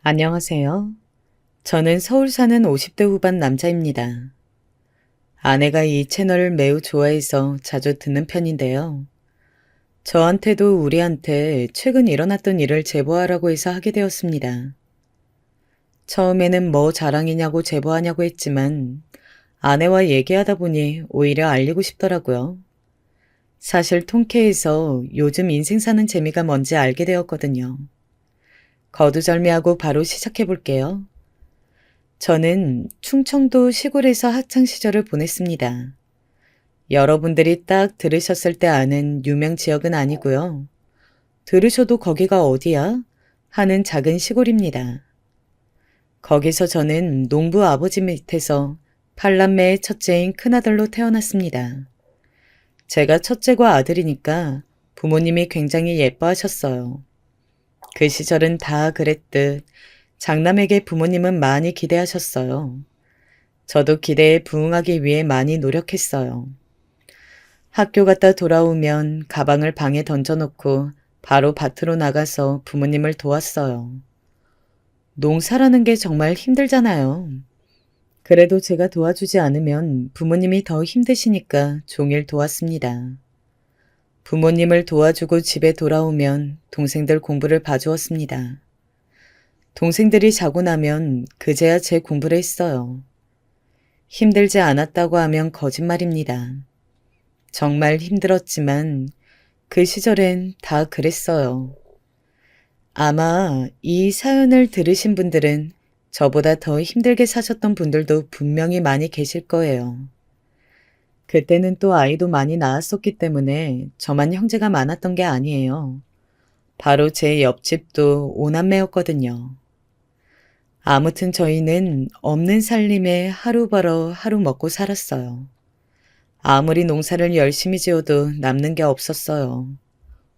안녕하세요. 저는 서울 사는 50대 후반 남자입니다. 아내가 이 채널을 매우 좋아해서 자주 듣는 편인데요. 저한테도 우리한테 최근 일어났던 일을 제보하라고 해서 하게 되었습니다. 처음에는 뭐 자랑이냐고 제보하냐고 했지만 아내와 얘기하다 보니 오히려 알리고 싶더라고요. 사실 통쾌해서 요즘 인생 사는 재미가 뭔지 알게 되었거든요. 거두절미하고 바로 시작해 볼게요. 저는 충청도 시골에서 학창 시절을 보냈습니다. 여러분들이 딱 들으셨을 때 아는 유명 지역은 아니고요. 들으셔도 거기가 어디야? 하는 작은 시골입니다. 거기서 저는 농부 아버지 밑에서 팔남매의 첫째인 큰아들로 태어났습니다. 제가 첫째고 아들이니까 부모님이 굉장히 예뻐하셨어요. 그 시절은 다 그랬듯 장남에게 부모님은 많이 기대하셨어요. 저도 기대에 부응하기 위해 많이 노력했어요. 학교 갔다 돌아오면 가방을 방에 던져놓고 바로 밭으로 나가서 부모님을 도왔어요. 농사라는 게 정말 힘들잖아요. 그래도 제가 도와주지 않으면 부모님이 더 힘드시니까 종일 도왔습니다. 부모님을 도와주고 집에 돌아오면 동생들 공부를 봐주었습니다. 동생들이 자고 나면 그제야 제 공부를 했어요. 힘들지 않았다고 하면 거짓말입니다. 정말 힘들었지만 그 시절엔 다 그랬어요. 아마 이 사연을 들으신 분들은 저보다 더 힘들게 사셨던 분들도 분명히 많이 계실 거예요. 그때는 또 아이도 많이 낳았었기 때문에 저만 형제가 많았던 게 아니에요. 바로 제 옆집도 오남매였거든요. 아무튼 저희는 없는 살림에 하루 벌어 하루 먹고 살았어요. 아무리 농사를 열심히 지어도 남는 게 없었어요.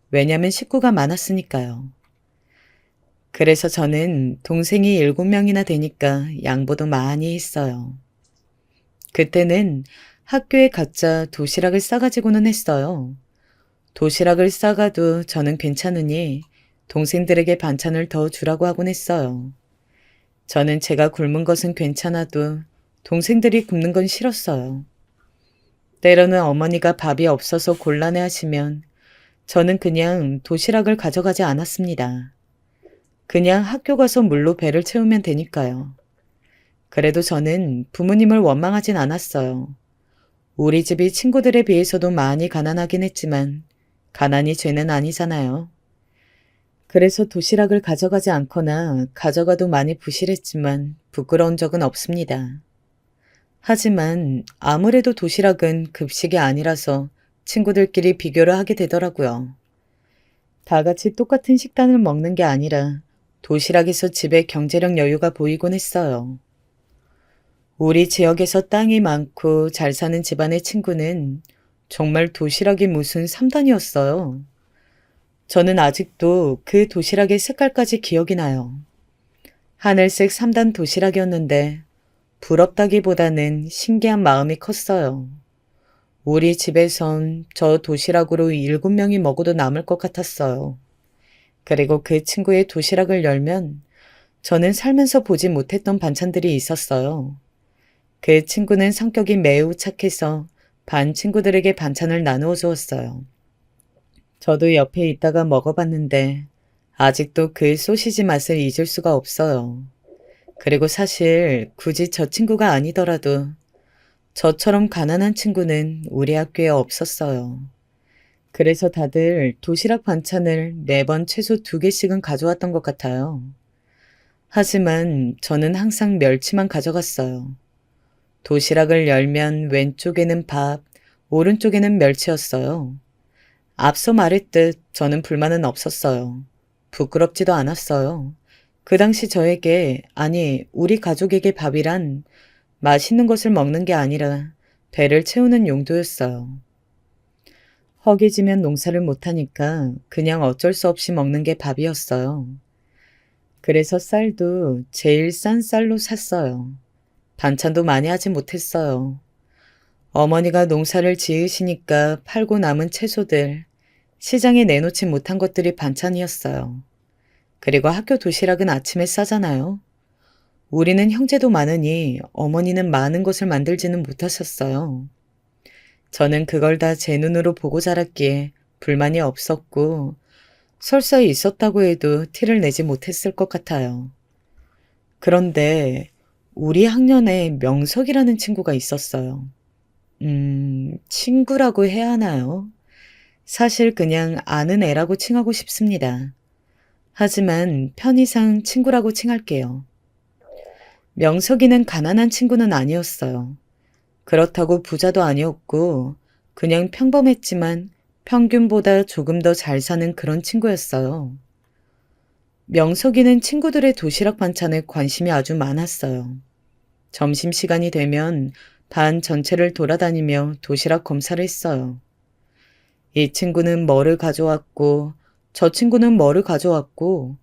왜냐면 식구가 많았으니까요. 그래서 저는 동생이 7명이나 되니까 양보도 많이 했어요. 그때는 학교에 각자 도시락을 싸가지고는 했어요. 도시락을 싸가도 저는 괜찮으니 동생들에게 반찬을 더 주라고 하곤 했어요. 저는 제가 굶은 것은 괜찮아도 동생들이 굶는 건 싫었어요. 때로는 어머니가 밥이 없어서 곤란해 하시면 저는 그냥 도시락을 가져가지 않았습니다. 그냥 학교 가서 물로 배를 채우면 되니까요. 그래도 저는 부모님을 원망하진 않았어요. 우리 집이 친구들에 비해서도 많이 가난하긴 했지만 가난이 죄는 아니잖아요. 그래서 도시락을 가져가지 않거나 가져가도 많이 부실했지만 부끄러운 적은 없습니다. 하지만 아무래도 도시락은 급식이 아니라서 친구들끼리 비교를 하게 되더라고요. 다 같이 똑같은 식단을 먹는 게 아니라 도시락에서 집에 경제력 여유가 보이곤 했어요. 우리 지역에서 땅이 많고 잘 사는 집안의 친구는 정말 도시락이 무슨 3단이었어요. 저는 아직도 그 도시락의 색깔까지 기억이 나요. 하늘색 3단 도시락이었는데 부럽다기보다는 신기한 마음이 컸어요. 우리 집에선 저 도시락으로 7명이 먹어도 남을 것 같았어요. 그리고 그 친구의 도시락을 열면 저는 살면서 보지 못했던 반찬들이 있었어요. 그 친구는 성격이 매우 착해서 반 친구들에게 반찬을 나누어 주었어요. 저도 옆에 있다가 먹어봤는데 아직도 그 소시지 맛을 잊을 수가 없어요. 그리고 사실 굳이 저 친구가 아니더라도 저처럼 가난한 친구는 우리 학교에 없었어요. 그래서 다들 도시락 반찬을 매번 최소 2개씩은 가져왔던 것 같아요. 하지만 저는 항상 멸치만 가져갔어요. 도시락을 열면 왼쪽에는 밥, 오른쪽에는 멸치였어요. 앞서 말했듯 저는 불만은 없었어요. 부끄럽지도 않았어요. 그 당시 저에게, 아니, 우리 가족에게 밥이란 맛있는 것을 먹는 게 아니라 배를 채우는 용도였어요. 허기지면 농사를 못하니까 그냥 어쩔 수 없이 먹는 게 밥이었어요. 그래서 쌀도 제일 싼 쌀로 샀어요. 반찬도 많이 하지 못했어요. 어머니가 농사를 지으시니까 팔고 남은 채소들, 시장에 내놓지 못한 것들이 반찬이었어요. 그리고 학교 도시락은 아침에 싸잖아요. 우리는 형제도 많으니 어머니는 많은 것을 만들지는 못하셨어요. 저는 그걸 다 제 눈으로 보고 자랐기에 불만이 없었고 설사 있었다고 해도 티를 내지 못했을 것 같아요. 그런데 우리 학년에 명석이라는 친구가 있었어요. 친구라고 해야 하나요? 사실 그냥 아는 애라고 칭하고 싶습니다. 하지만 편의상 친구라고 칭할게요. 명석이는 가난한 친구는 아니었어요. 그렇다고 부자도 아니었고 그냥 평범했지만 평균보다 조금 더 잘 사는 그런 친구였어요. 명석이는 친구들의 도시락 반찬에 관심이 아주 많았어요. 점심시간이 되면 반 전체를 돌아다니며 도시락 검사를 했어요. 이 친구는 뭐를 가져왔고 저 친구는 뭐를 가져왔고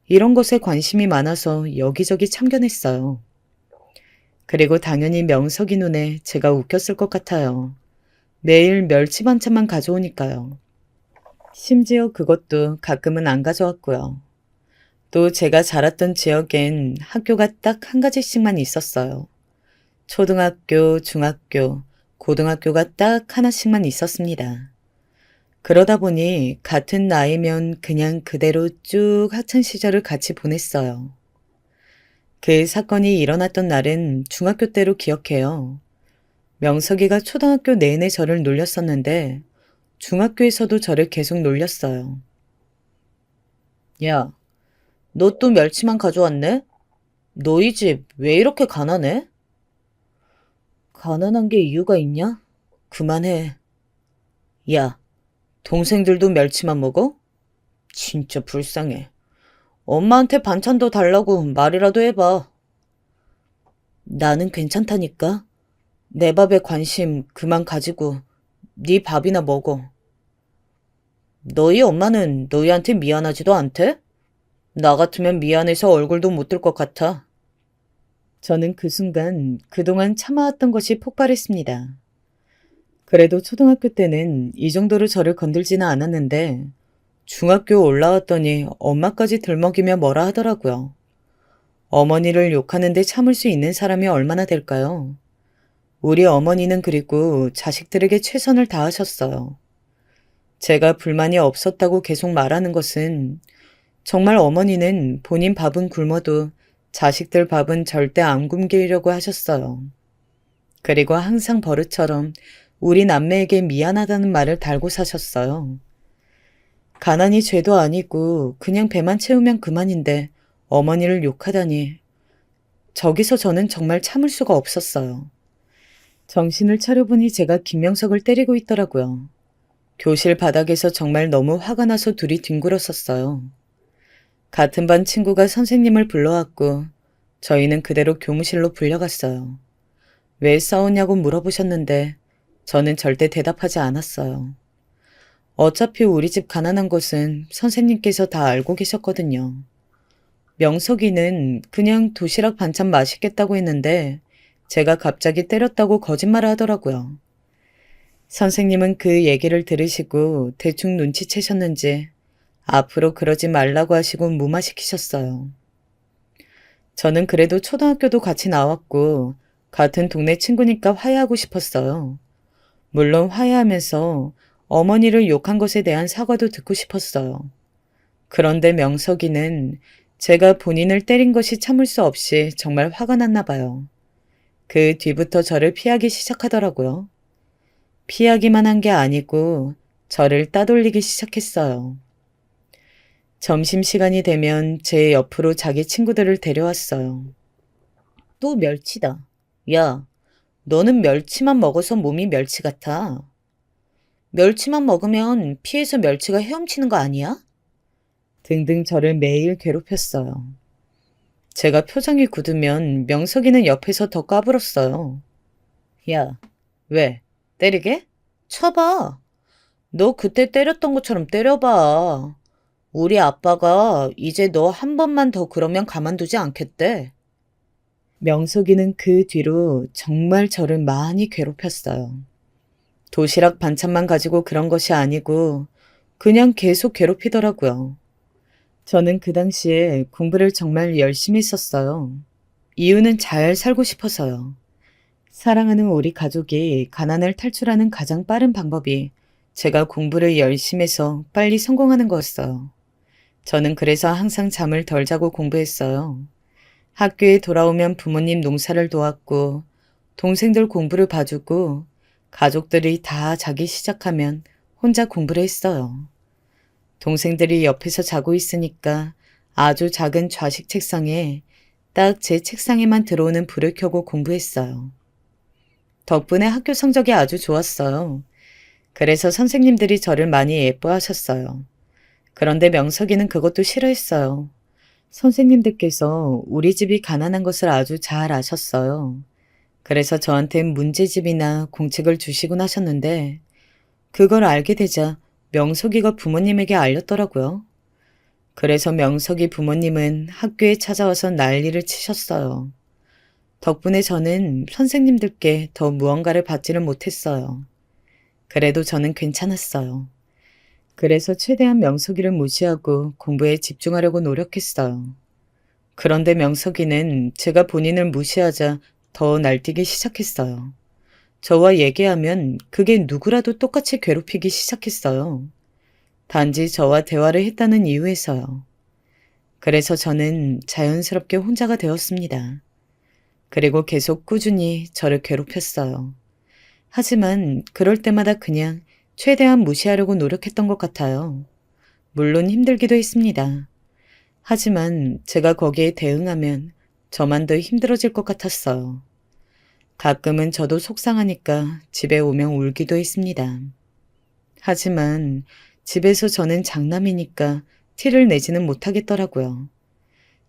이런 것에 관심이 많아서 여기저기 참견했어요. 그리고 당연히 명석이 눈에 제가 웃겼을 것 같아요. 매일 멸치 반찬만 가져오니까요. 심지어 그것도 가끔은 안 가져왔고요. 또 제가 자랐던 지역엔 학교가 딱 한 가지씩만 있었어요. 초등학교, 중학교, 고등학교가 딱 하나씩만 있었습니다. 그러다 보니 같은 나이면 그냥 그대로 쭉 학창시절을 같이 보냈어요. 그 사건이 일어났던 날은 중학교 때로 기억해요. 명석이가 초등학교 내내 저를 놀렸었는데 중학교에서도 저를 계속 놀렸어요. 야, 너 또 멸치만 가져왔네? 너희 집 왜 이렇게 가난해? 가난한 게 이유가 있냐? 그만해. 야, 동생들도 멸치만 먹어? 진짜 불쌍해. 엄마한테 반찬도 달라고 말이라도 해봐. 나는 괜찮다니까. 내 밥에 관심 그만 가지고 네 밥이나 먹어. 너희 엄마는 너희한테 미안하지도 않대? 나 같으면 미안해서 얼굴도 못 들 것 같아. 저는 그 순간 그동안 참아왔던 것이 폭발했습니다. 그래도 초등학교 때는 이 정도로 저를 건들지는 않았는데 중학교 올라왔더니 엄마까지 들먹이며 뭐라 하더라고요. 어머니를 욕하는데 참을 수 있는 사람이 얼마나 될까요? 우리 어머니는 그리고 자식들에게 최선을 다하셨어요. 제가 불만이 없었다고 계속 말하는 것은 정말 어머니는 본인 밥은 굶어도 자식들 밥은 절대 안 굶기려고 하셨어요. 그리고 항상 버릇처럼 우리 남매에게 미안하다는 말을 달고 사셨어요. 가난이 죄도 아니고 그냥 배만 채우면 그만인데 어머니를 욕하다니. 저기서 저는 정말 참을 수가 없었어요. 정신을 차려보니 제가 김명석을 때리고 있더라고요. 교실 바닥에서 정말 너무 화가 나서 둘이 뒹굴었었어요. 같은 반 친구가 선생님을 불러왔고 저희는 그대로 교무실로 불려갔어요. 왜 싸웠냐고 물어보셨는데 저는 절대 대답하지 않았어요. 어차피 우리 집 가난한 것은 선생님께서 다 알고 계셨거든요. 명석이는 그냥 도시락 반찬 맛있겠다고 했는데 제가 갑자기 때렸다고 거짓말을 하더라고요. 선생님은 그 얘기를 들으시고 대충 눈치채셨는지 앞으로 그러지 말라고 하시고 무마시키셨어요. 저는 그래도 초등학교도 같이 나왔고 같은 동네 친구니까 화해하고 싶었어요. 물론 화해하면서 어머니를 욕한 것에 대한 사과도 듣고 싶었어요. 그런데 명석이는 제가 본인을 때린 것이 참을 수 없이 정말 화가 났나 봐요. 그 뒤부터 저를 피하기 시작하더라고요. 피하기만 한 게 아니고 저를 따돌리기 시작했어요. 점심시간이 되면 제 옆으로 자기 친구들을 데려왔어요. 또 멸치다. 야, 너는 멸치만 먹어서 몸이 멸치 같아. 멸치만 먹으면 피에서 멸치가 헤엄치는 거 아니야? 등등 저를 매일 괴롭혔어요. 제가 표정이 굳으면 명석이는 옆에서 더 까불었어요. 야, 왜? 때리게? 쳐봐. 너 그때 때렸던 것처럼 때려봐. 우리 아빠가 이제 너 한 번만 더 그러면 가만두지 않겠대. 명석이는 그 뒤로 정말 저를 많이 괴롭혔어요. 도시락 반찬만 가지고 그런 것이 아니고 그냥 계속 괴롭히더라고요. 저는 그 당시에 공부를 정말 열심히 했었어요. 이유는 잘 살고 싶어서요. 사랑하는 우리 가족이 가난을 탈출하는 가장 빠른 방법이 제가 공부를 열심히 해서 빨리 성공하는 거였어요. 저는 그래서 항상 잠을 덜 자고 공부했어요. 학교에 돌아오면 부모님 농사를 도왔고, 동생들 공부를 봐주고, 가족들이 다 자기 시작하면 혼자 공부를 했어요. 동생들이 옆에서 자고 있으니까 아주 작은 좌식 책상에 딱 제 책상에만 들어오는 불을 켜고 공부했어요. 덕분에 학교 성적이 아주 좋았어요. 그래서 선생님들이 저를 많이 예뻐하셨어요. 그런데 명석이는 그것도 싫어했어요. 선생님들께서 우리 집이 가난한 것을 아주 잘 아셨어요. 그래서 저한텐 문제집이나 공책을 주시곤 하셨는데 그걸 알게 되자 명석이가 부모님에게 알렸더라고요. 그래서 명석이 부모님은 학교에 찾아와서 난리를 치셨어요. 덕분에 저는 선생님들께 더 무언가를 받지를 못했어요. 그래도 저는 괜찮았어요. 그래서 최대한 명석이를 무시하고 공부에 집중하려고 노력했어요. 그런데 명석이는 제가 본인을 무시하자 더 날뛰기 시작했어요. 저와 얘기하면 그게 누구라도 똑같이 괴롭히기 시작했어요. 단지 저와 대화를 했다는 이유에서요. 그래서 저는 자연스럽게 혼자가 되었습니다. 그리고 계속 꾸준히 저를 괴롭혔어요. 하지만 그럴 때마다 그냥 최대한 무시하려고 노력했던 것 같아요. 물론 힘들기도 했습니다. 하지만 제가 거기에 대응하면 저만 더 힘들어질 것 같았어요. 가끔은 저도 속상하니까 집에 오면 울기도 했습니다. 하지만 집에서 저는 장남이니까 티를 내지는 못하겠더라고요.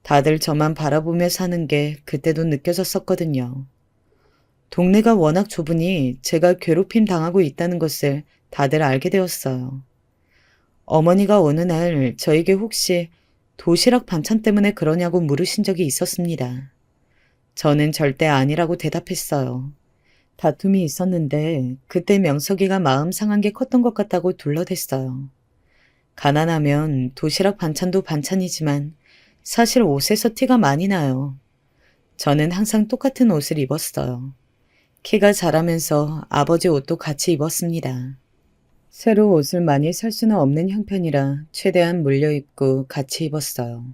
다들 저만 바라보며 사는 게 그때도 느껴졌었거든요. 동네가 워낙 좁으니 제가 괴롭힘 당하고 있다는 것을 다들 알게 되었어요. 어머니가 어느 날 저에게 혹시 도시락 반찬 때문에 그러냐고 물으신 적이 있었습니다. 저는 절대 아니라고 대답했어요. 다툼이 있었는데 그때 명석이가 마음 상한 게 컸던 것 같다고 둘러댔어요. 가난하면 도시락 반찬도 반찬이지만 사실 옷에서 티가 많이 나요. 저는 항상 똑같은 옷을 입었어요. 키가 자라면서 아버지 옷도 같이 입었습니다. 새로 옷을 많이 살 수는 없는 형편이라 최대한 물려 입고 같이 입었어요.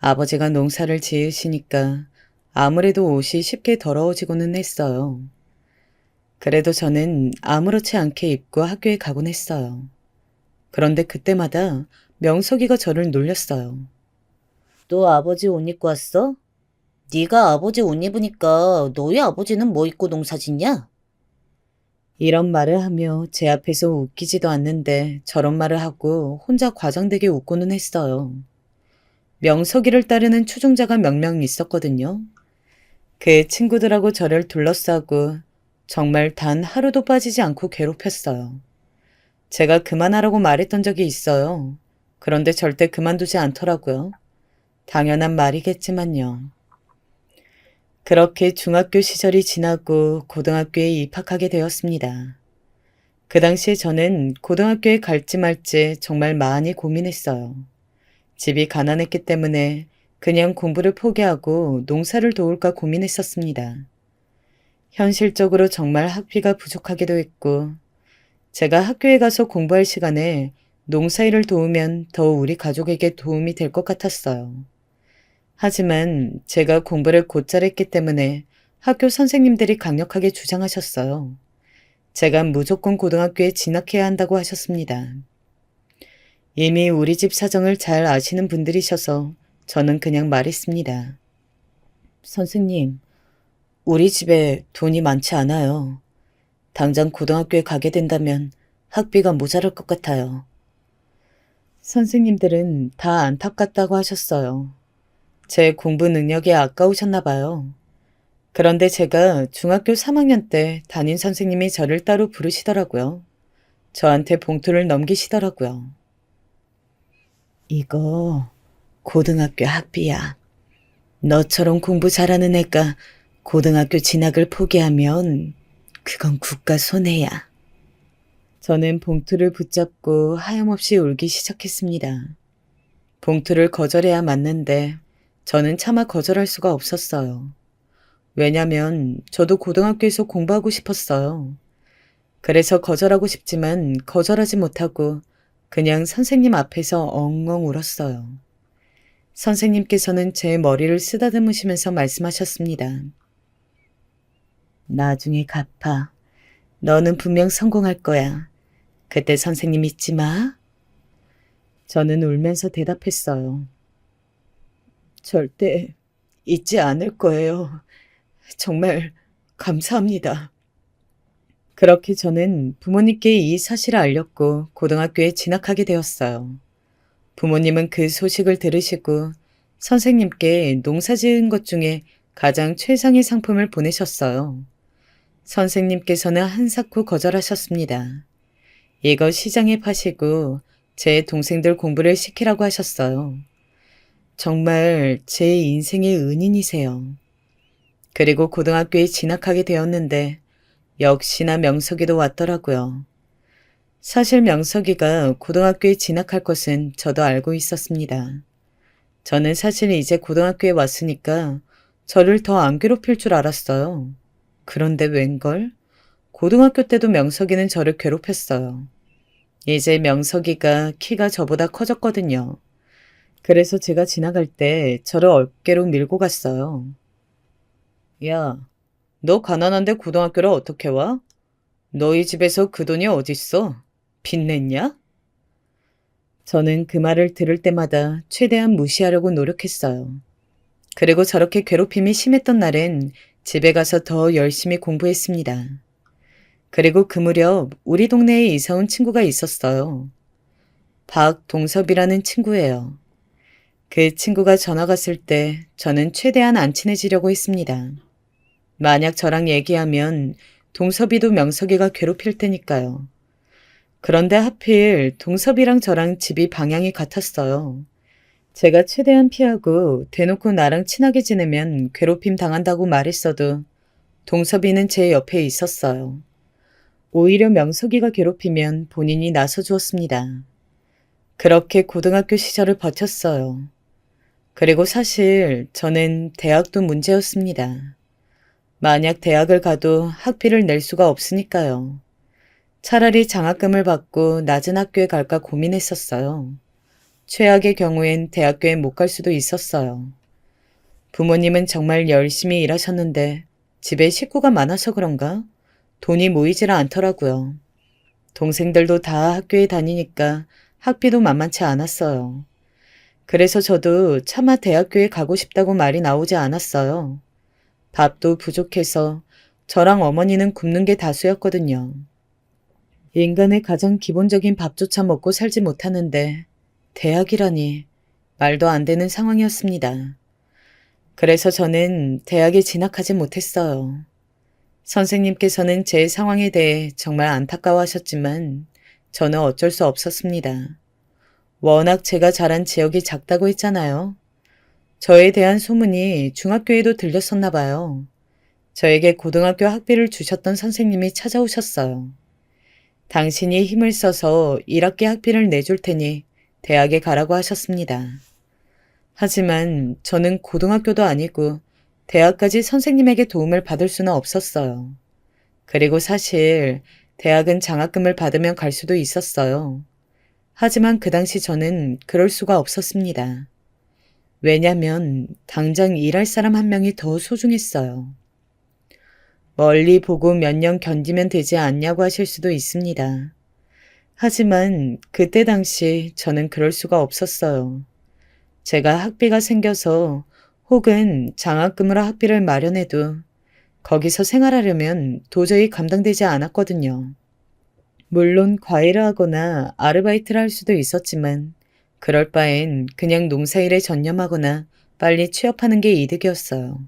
아버지가 농사를 지으시니까 아무래도 옷이 쉽게 더러워지고는 했어요. 그래도 저는 아무렇지 않게 입고 학교에 가곤 했어요. 그런데 그때마다 명석이가 저를 놀렸어요. 너 아버지 옷 입고 왔어? 네가 아버지 옷 입으니까 너희 아버지는 뭐 입고 농사 짓냐? 이런 말을 하며 제 앞에서 웃기지도 않는데 저런 말을 하고 혼자 과장되게 웃고는 했어요. 명석이를 따르는 추종자가 몇 명 있었거든요. 그 친구들하고 저를 둘러싸고 정말 단 하루도 빠지지 않고 괴롭혔어요. 제가 그만하라고 말했던 적이 있어요. 그런데 절대 그만두지 않더라고요. 당연한 말이겠지만요. 그렇게 중학교 시절이 지나고 고등학교에 입학하게 되었습니다. 그 당시에 저는 고등학교에 갈지 말지 정말 많이 고민했어요. 집이 가난했기 때문에 그냥 공부를 포기하고 농사를 도울까 고민했었습니다. 현실적으로 정말 학비가 부족하기도 했고 제가 학교에 가서 공부할 시간에 농사일을 도우면 더 우리 가족에게 도움이 될 것 같았어요. 하지만 제가 공부를 곧잘 했기 때문에 학교 선생님들이 강력하게 주장하셨어요. 제가 무조건 고등학교에 진학해야 한다고 하셨습니다. 이미 우리 집 사정을 잘 아시는 분들이셔서 저는 그냥 말했습니다. 선생님, 우리 집에 돈이 많지 않아요. 당장 고등학교에 가게 된다면 학비가 모자랄 것 같아요. 선생님들은 다 안타깝다고 하셨어요. 제 공부 능력이 아까우셨나 봐요. 그런데 제가 중학교 3학년 때 담임 선생님이 저를 따로 부르시더라고요. 저한테 봉투를 넘기시더라고요. 이거 고등학교 학비야. 너처럼 공부 잘하는 애가 고등학교 진학을 포기하면 그건 국가 손해야. 저는 봉투를 붙잡고 하염없이 울기 시작했습니다. 봉투를 거절해야 맞는데 저는 차마 거절할 수가 없었어요. 왜냐면 저도 고등학교에서 공부하고 싶었어요. 그래서 거절하고 싶지만 거절하지 못하고 그냥 선생님 앞에서 엉엉 울었어요. 선생님께서는 제 머리를 쓰다듬으시면서 말씀하셨습니다. 나중에 갚아. 너는 분명 성공할 거야. 그때 선생님 잊지 마. 저는 울면서 대답했어요. 절대 잊지 않을 거예요. 정말 감사합니다. 그렇게 저는 부모님께 이 사실을 알렸고 고등학교에 진학하게 되었어요. 부모님은 그 소식을 들으시고 선생님께 농사 지은 것 중에 가장 최상의 상품을 보내셨어요. 선생님께서는 한사코 거절하셨습니다. 이거 시장에 파시고 제 동생들 공부를 시키라고 하셨어요. 정말 제 인생의 은인이세요. 그리고 고등학교에 진학하게 되었는데 역시나 명석이도 왔더라고요. 사실 명석이가 고등학교에 진학할 것은 저도 알고 있었습니다. 저는 사실 이제 고등학교에 왔으니까 저를 더 안 괴롭힐 줄 알았어요. 그런데 웬걸? 고등학교 때도 명석이는 저를 괴롭혔어요. 이제 명석이가 키가 저보다 커졌거든요. 그래서 제가 지나갈 때 저를 어깨로 밀고 갔어요. 야, 너 가난한데 고등학교를 어떻게 와? 너희 집에서 그 돈이 어딨어? 빚냈냐? 저는 그 말을 들을 때마다 최대한 무시하려고 노력했어요. 그리고 저렇게 괴롭힘이 심했던 날엔 집에 가서 더 열심히 공부했습니다. 그리고 그 무렵 우리 동네에 이사 온 친구가 있었어요. 박동섭이라는 친구예요. 그 친구가 전화 갔을 때 저는 최대한 안 친해지려고 했습니다. 만약 저랑 얘기하면 동섭이도 명석이가 괴롭힐 테니까요. 그런데 하필 동섭이랑 저랑 집이 방향이 같았어요. 제가 최대한 피하고 대놓고 나랑 친하게 지내면 괴롭힘 당한다고 말했어도 동섭이는 제 옆에 있었어요. 오히려 명석이가 괴롭히면 본인이 나서주었습니다. 그렇게 고등학교 시절을 버텼어요. 그리고 사실 저는 대학도 문제였습니다. 만약 대학을 가도 학비를 낼 수가 없으니까요. 차라리 장학금을 받고 낮은 학교에 갈까 고민했었어요. 최악의 경우엔 대학교에 못 갈 수도 있었어요. 부모님은 정말 열심히 일하셨는데 집에 식구가 많아서 그런가? 돈이 모이질 않더라고요. 동생들도 다 학교에 다니니까 학비도 만만치 않았어요. 그래서 저도 차마 대학교에 가고 싶다고 말이 나오지 않았어요. 밥도 부족해서 저랑 어머니는 굶는 게 다수였거든요. 인간의 가장 기본적인 밥조차 먹고 살지 못하는데 대학이라니 말도 안 되는 상황이었습니다. 그래서 저는 대학에 진학하지 못했어요. 선생님께서는 제 상황에 대해 정말 안타까워하셨지만 저는 어쩔 수 없었습니다. 워낙 제가 자란 지역이 작다고 했잖아요. 저에 대한 소문이 중학교에도 들렸었나 봐요. 저에게 고등학교 학비를 주셨던 선생님이 찾아오셨어요. 당신이 힘을 써서 1학기 학비를 내줄 테니 대학에 가라고 하셨습니다. 하지만 저는 고등학교도 아니고 대학까지 선생님에게 도움을 받을 수는 없었어요. 그리고 사실 대학은 장학금을 받으면 갈 수도 있었어요. 하지만 그 당시 저는 그럴 수가 없었습니다. 왜냐면 당장 일할 사람 한 명이 더 소중했어요. 멀리 보고 몇 년 견디면 되지 않냐고 하실 수도 있습니다. 하지만 그때 당시 저는 그럴 수가 없었어요. 제가 학비가 생겨서 혹은 장학금으로 학비를 마련해도 거기서 생활하려면 도저히 감당되지 않았거든요. 물론 과외를 하거나 아르바이트를 할 수도 있었지만 그럴 바엔 그냥 농사일에 전념하거나 빨리 취업하는 게 이득이었어요.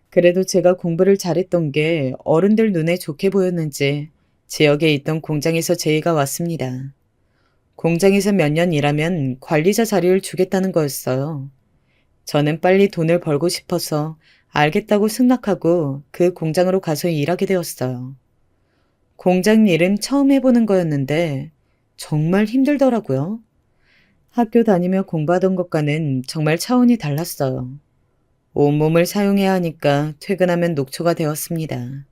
그래도 제가 공부를 잘했던 게 어른들 눈에 좋게 보였는지 지역에 있던 공장에서 제의가 왔습니다. 공장에서 몇 년 일하면 관리자 자리를 주겠다는 거였어요. 저는 빨리 돈을 벌고 싶어서 알겠다고 승낙하고 그 공장으로 가서 일하게 되었어요. 공장 일은 처음 해보는 거였는데 정말 힘들더라고요. 학교 다니며 공부하던 것과는 정말 차원이 달랐어요. 온몸을 사용해야 하니까 퇴근하면 녹초가 되었습니다.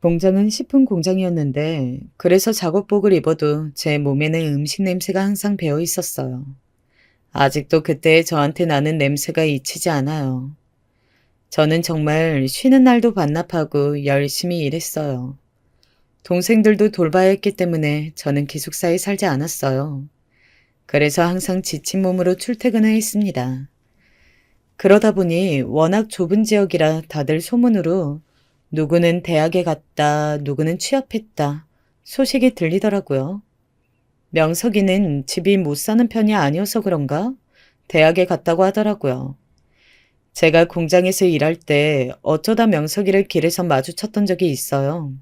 공장은 식품 공장이었는데 그래서 작업복을 입어도 제 몸에는 음식 냄새가 항상 배어 있었어요. 아직도 그때의 저한테 나는 냄새가 잊히지 않아요. 저는 정말 쉬는 날도 반납하고 열심히 일했어요. 동생들도 돌봐야 했기 때문에 저는 기숙사에 살지 않았어요. 그래서 항상 지친 몸으로 출퇴근을 했습니다. 그러다 보니 워낙 좁은 지역이라 다들 소문으로 누구는 대학에 갔다, 누구는 취업했다 소식이 들리더라고요. 명석이는 집이 못 사는 편이 아니어서 그런가 대학에 갔다고 하더라고요. 제가 공장에서 일할 때 어쩌다 명석이를 길에서 마주쳤던 적이 있어요.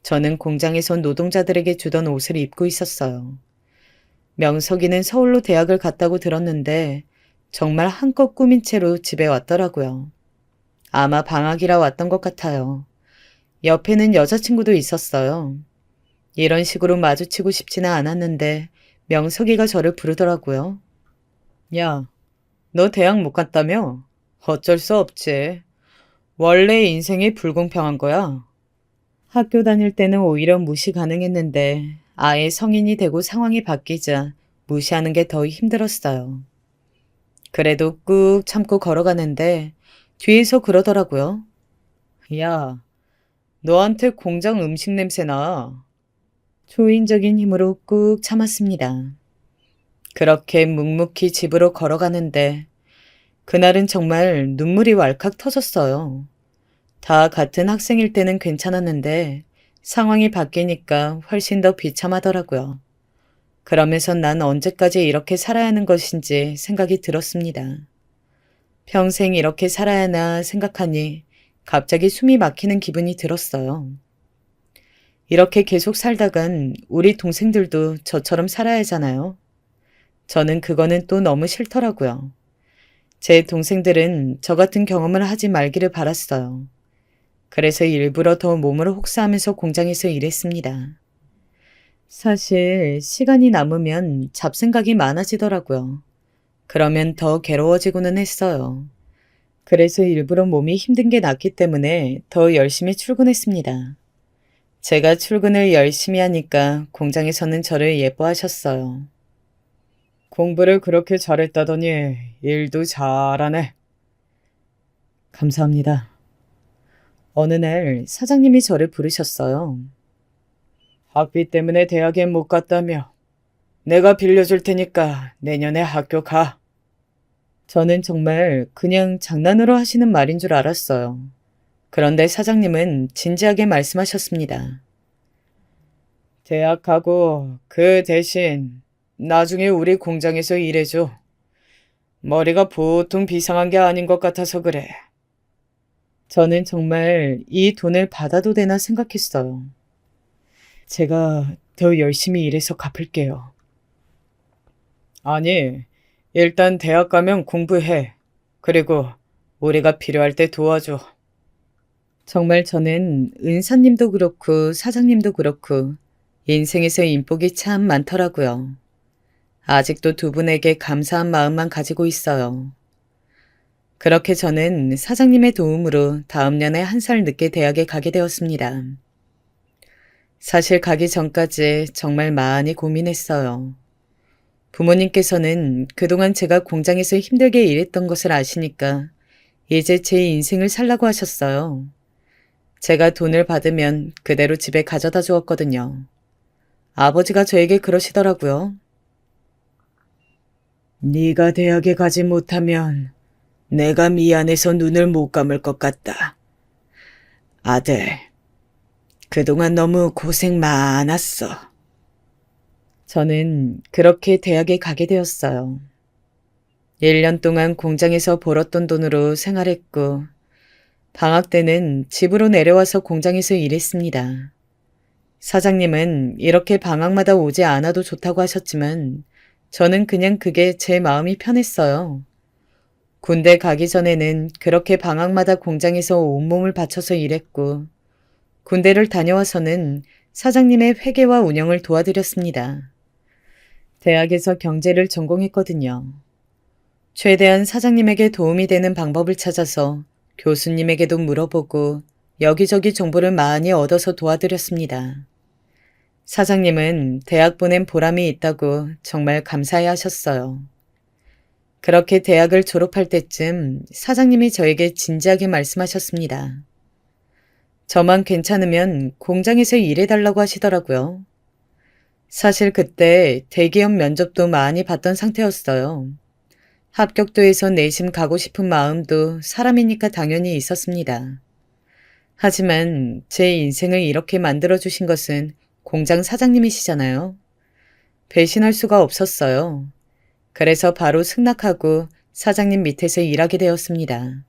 저는 공장에서 노동자들에게 주던 옷을 입고 있었어요. 명석이는 서울로 대학을 갔다고 들었는데 정말 한껏 꾸민 채로 집에 왔더라고요. 아마 방학이라 왔던 것 같아요. 옆에는 여자친구도 있었어요. 이런 식으로 마주치고 싶지는 않았는데 명석이가 저를 부르더라고요. 야, 너 대학 못 갔다며? 어쩔 수 없지. 원래 인생이 불공평한 거야. 학교 다닐 때는 오히려 무시 가능했는데 아예 성인이 되고 상황이 바뀌자 무시하는 게 더 힘들었어요. 그래도 꾹 참고 걸어가는데 뒤에서 그러더라고요. 야, 너한테 공장 음식 냄새 나. 초인적인 힘으로 꾹 참았습니다. 그렇게 묵묵히 집으로 걸어가는데 그날은 정말 눈물이 왈칵 터졌어요. 다 같은 학생일 때는 괜찮았는데 상황이 바뀌니까 훨씬 더 비참하더라고요. 그러면서 난 언제까지 이렇게 살아야 하는 것인지 생각이 들었습니다. 평생 이렇게 살아야 하나 생각하니 갑자기 숨이 막히는 기분이 들었어요. 이렇게 계속 살다간 우리 동생들도 저처럼 살아야 하잖아요. 저는 그거는 또 너무 싫더라고요. 제 동생들은 저 같은 경험을 하지 말기를 바랐어요. 그래서 일부러 더 몸을 혹사하면서 공장에서 일했습니다. 사실 시간이 남으면 잡생각이 많아지더라고요. 그러면 더 괴로워지고는 했어요. 그래서 일부러 몸이 힘든 게 낫기 때문에 더 열심히 출근했습니다. 제가 출근을 열심히 하니까 공장에서는 저를 예뻐하셨어요. 공부를 그렇게 잘했다더니 일도 잘하네. 감사합니다. 어느 날 사장님이 저를 부르셨어요. 학비 때문에 대학에 못 갔다며. 내가 빌려줄 테니까 내년에 학교 가. 저는 정말 그냥 장난으로 하시는 말인 줄 알았어요. 그런데 사장님은 진지하게 말씀하셨습니다. 대학 가고 그 대신 나중에 우리 공장에서 일해줘. 머리가 보통 비상한 게 아닌 것 같아서 그래. 저는 정말 이 돈을 받아도 되나 생각했어요. 제가 더 열심히 일해서 갚을게요. 아니, 일단 대학 가면 공부해. 그리고 우리가 필요할 때 도와줘. 정말 저는 은사님도 그렇고 사장님도 그렇고 인생에서 인복이 참 많더라고요. 아직도 두 분에게 감사한 마음만 가지고 있어요. 그렇게 저는 사장님의 도움으로 다음 년에 한 살 늦게 대학에 가게 되었습니다. 사실 가기 전까지 정말 많이 고민했어요. 부모님께서는 그동안 제가 공장에서 힘들게 일했던 것을 아시니까 이제 제 인생을 살라고 하셨어요. 제가 돈을 받으면 그대로 집에 가져다 주었거든요. 아버지가 저에게 그러시더라고요. 네가 대학에 가지 못하면 내가 미안해서 눈을 못 감을 것 같다. 아들, 그동안 너무 고생 많았어. 저는 그렇게 대학에 가게 되었어요. 1년 동안 공장에서 벌었던 돈으로 생활했고 방학 때는 집으로 내려와서 공장에서 일했습니다. 사장님은 이렇게 방학마다 오지 않아도 좋다고 하셨지만 저는 그냥 그게 제 마음이 편했어요. 군대 가기 전에는 그렇게 방학마다 공장에서 온몸을 바쳐서 일했고 군대를 다녀와서는 사장님의 회계와 운영을 도와드렸습니다. 대학에서 경제를 전공했거든요. 최대한 사장님에게 도움이 되는 방법을 찾아서 교수님에게도 물어보고 여기저기 정보를 많이 얻어서 도와드렸습니다. 사장님은 대학 보낸 보람이 있다고 정말 감사해 하셨어요. 그렇게 대학을 졸업할 때쯤 사장님이 저에게 진지하게 말씀하셨습니다. 저만 괜찮으면 공장에서 일해달라고 하시더라고요. 사실 그때 대기업 면접도 많이 봤던 상태였어요. 합격도 해서 내심 가고 싶은 마음도 사람이니까 당연히 있었습니다. 하지만 제 인생을 이렇게 만들어주신 것은 공장 사장님이시잖아요. 배신할 수가 없었어요. 그래서 바로 승낙하고 사장님 밑에서 일하게 되었습니다.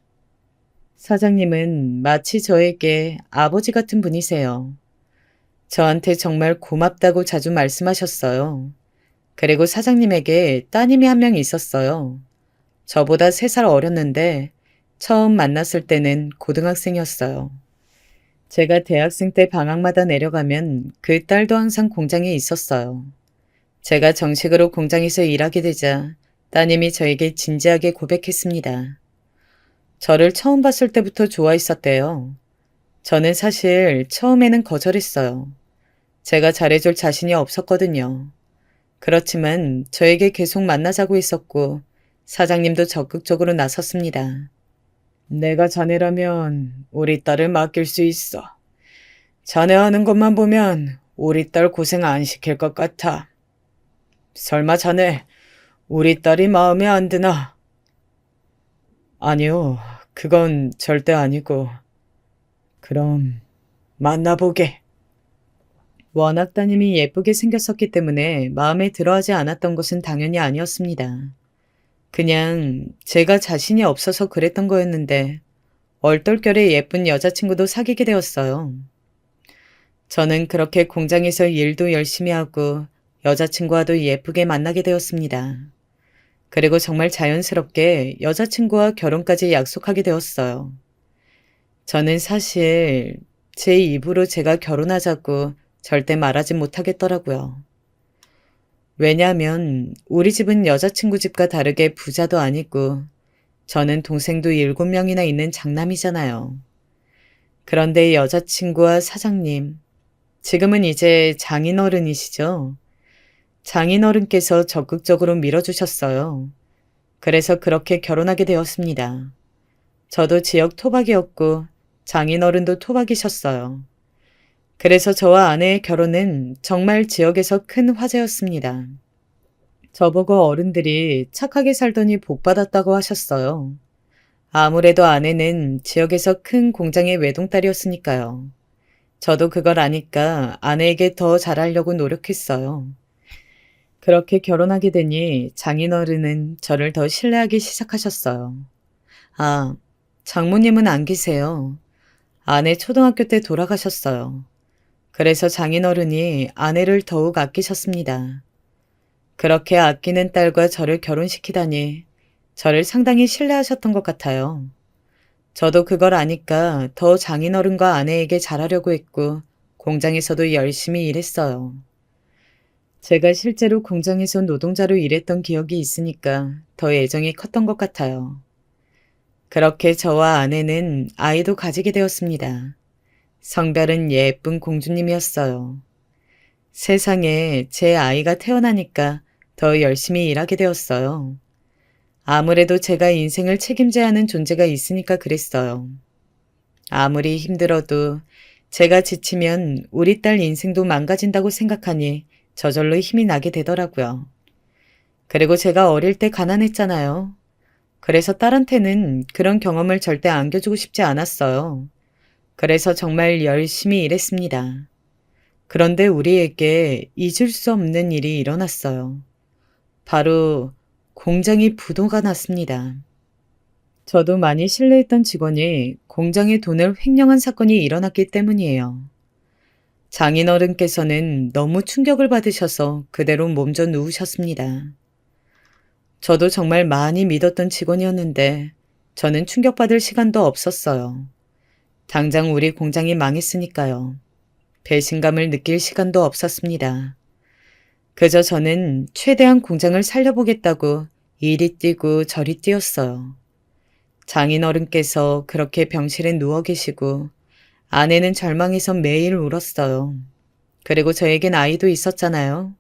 사장님은 마치 저에게 아버지 같은 분이세요. 저한테 정말 고맙다고 자주 말씀하셨어요. 그리고 사장님에게 따님이 한 명 있었어요. 저보다 3살 어렸는데 처음 만났을 때는 고등학생이었어요. 제가 대학생 때 방학마다 내려가면 그 딸도 항상 공장에 있었어요. 제가 정식으로 공장에서 일하게 되자 따님이 저에게 진지하게 고백했습니다. 저를 처음 봤을 때부터 좋아했었대요. 저는 사실 처음에는 거절했어요. 제가 잘해줄 자신이 없었거든요. 그렇지만 저에게 계속 만나자고 했었고 사장님도 적극적으로 나섰습니다. 내가 자네라면 우리 딸을 맡길 수 있어. 자네 하는 것만 보면 우리 딸 고생 안 시킬 것 같아. 설마 자네 우리 딸이 마음에 안 드나? 아니요, 그건 절대 아니고. 그럼 만나보게. 워낙 따님이 예쁘게 생겼었기 때문에 마음에 들어하지 않았던 것은 당연히 아니었습니다. 그냥 제가 자신이 없어서 그랬던 거였는데 얼떨결에 예쁜 여자친구도 사귀게 되었어요. 저는 그렇게 공장에서 일도 열심히 하고 여자친구와도 예쁘게 만나게 되었습니다. 그리고 정말 자연스럽게 여자친구와 결혼까지 약속하게 되었어요. 저는 사실 제 입으로 제가 결혼하자고 절대 말하지 못하겠더라고요. 왜냐하면 우리 집은 여자친구 집과 다르게 부자도 아니고 저는 동생도 7명이나 있는 장남이잖아요. 그런데 여자친구와 사장님, 지금은 이제 장인어른이시죠? 장인어른께서 적극적으로 밀어주셨어요. 그래서 그렇게 결혼하게 되었습니다. 저도 지역 토박이었고 장인어른도 토박이셨어요. 그래서 저와 아내의 결혼은 정말 지역에서 큰 화제였습니다. 저보고 어른들이 착하게 살더니 복받았다고 하셨어요. 아무래도 아내는 지역에서 큰 공장의 외동딸이었으니까요. 저도 그걸 아니까 아내에게 더 잘하려고 노력했어요. 그렇게 결혼하게 되니 장인어른은 저를 더 신뢰하기 시작하셨어요. 아, 장모님은 안 계세요. 아내 초등학교 때 돌아가셨어요. 그래서 장인어른이 아내를 더욱 아끼셨습니다. 그렇게 아끼는 딸과 저를 결혼시키다니 저를 상당히 신뢰하셨던 것 같아요. 저도 그걸 아니까 더 장인어른과 아내에게 잘하려고 했고 공장에서도 열심히 일했어요. 제가 실제로 공장에서 노동자로 일했던 기억이 있으니까 더 애정이 컸던 것 같아요. 그렇게 저와 아내는 아이도 가지게 되었습니다. 성별은 예쁜 공주님이었어요. 세상에 제 아이가 태어나니까 더 열심히 일하게 되었어요. 아무래도 제가 인생을 책임져야 하는 존재가 있으니까 그랬어요. 아무리 힘들어도 제가 지치면 우리 딸 인생도 망가진다고 생각하니 저절로 힘이 나게 되더라고요. 그리고 제가 어릴 때 가난했잖아요. 그래서 딸한테는 그런 경험을 절대 안겨주고 싶지 않았어요. 그래서 정말 열심히 일했습니다. 그런데 우리에게 잊을 수 없는 일이 일어났어요. 바로 공장이 부도가 났습니다. 저도 많이 신뢰했던 직원이 공장의 돈을 횡령한 사건이 일어났기 때문이에요. 장인어른께서는 너무 충격을 받으셔서 그대로 몸져 누우셨습니다. 저도 정말 많이 믿었던 직원이었는데 저는 충격받을 시간도 없었어요. 당장 우리 공장이 망했으니까요. 배신감을 느낄 시간도 없었습니다. 그저 저는 최대한 공장을 살려보겠다고 이리 뛰고 저리 뛰었어요. 장인어른께서 그렇게 병실에 누워 계시고 아내는 절망해서 매일 울었어요. 그리고 저에겐 아이도 있었잖아요.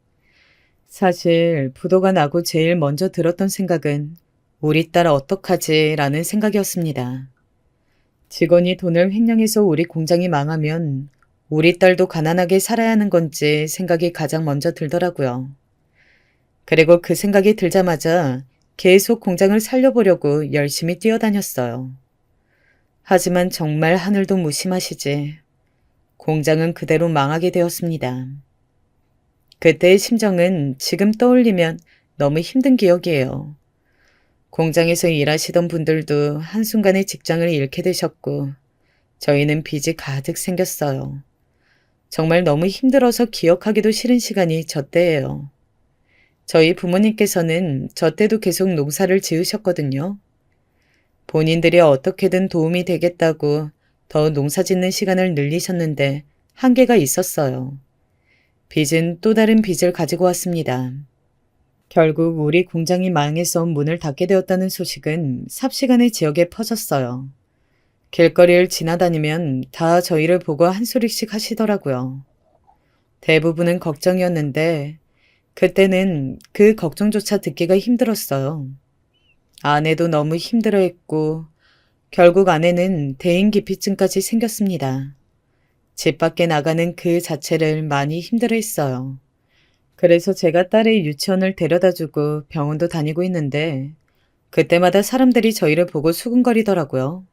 사실 부도가 나고 제일 먼저 들었던 생각은 우리 딸 어떡하지 라는 생각이었습니다. 직원이 돈을 횡령해서 우리 공장이 망하면 우리 딸도 가난하게 살아야 하는 건지 생각이 가장 먼저 들더라고요. 그리고 그 생각이 들자마자 계속 공장을 살려보려고 열심히 뛰어다녔어요. 하지만 정말 하늘도 무심하시지. 공장은 그대로 망하게 되었습니다. 그때의 심정은 지금 떠올리면 너무 힘든 기억이에요. 공장에서 일하시던 분들도 한순간에 직장을 잃게 되셨고 저희는 빚이 가득 생겼어요. 정말 너무 힘들어서 기억하기도 싫은 시간이 저 때예요. 저희 부모님께서는 저 때도 계속 농사를 지으셨거든요. 본인들이 어떻게든 도움이 되겠다고 더 농사 짓는 시간을 늘리셨는데 한계가 있었어요. 빚은 또 다른 빚을 가지고 왔습니다. 결국 우리 공장이 망해서 문을 닫게 되었다는 소식은 삽시간에 지역에 퍼졌어요. 길거리를 지나다니면 다 저희를 보고 한 소리씩 하시더라고요. 대부분은 걱정이었는데 그때는 그 걱정조차 듣기가 힘들었어요. 아내도 너무 힘들어했고 결국 아내는 대인기피증까지 생겼습니다. 집 밖에 나가는 그 자체를 많이 힘들어했어요. 그래서 제가 딸의 유치원을 데려다주고 병원도 다니고 있는데 그때마다 사람들이 저희를 보고 수군거리더라고요.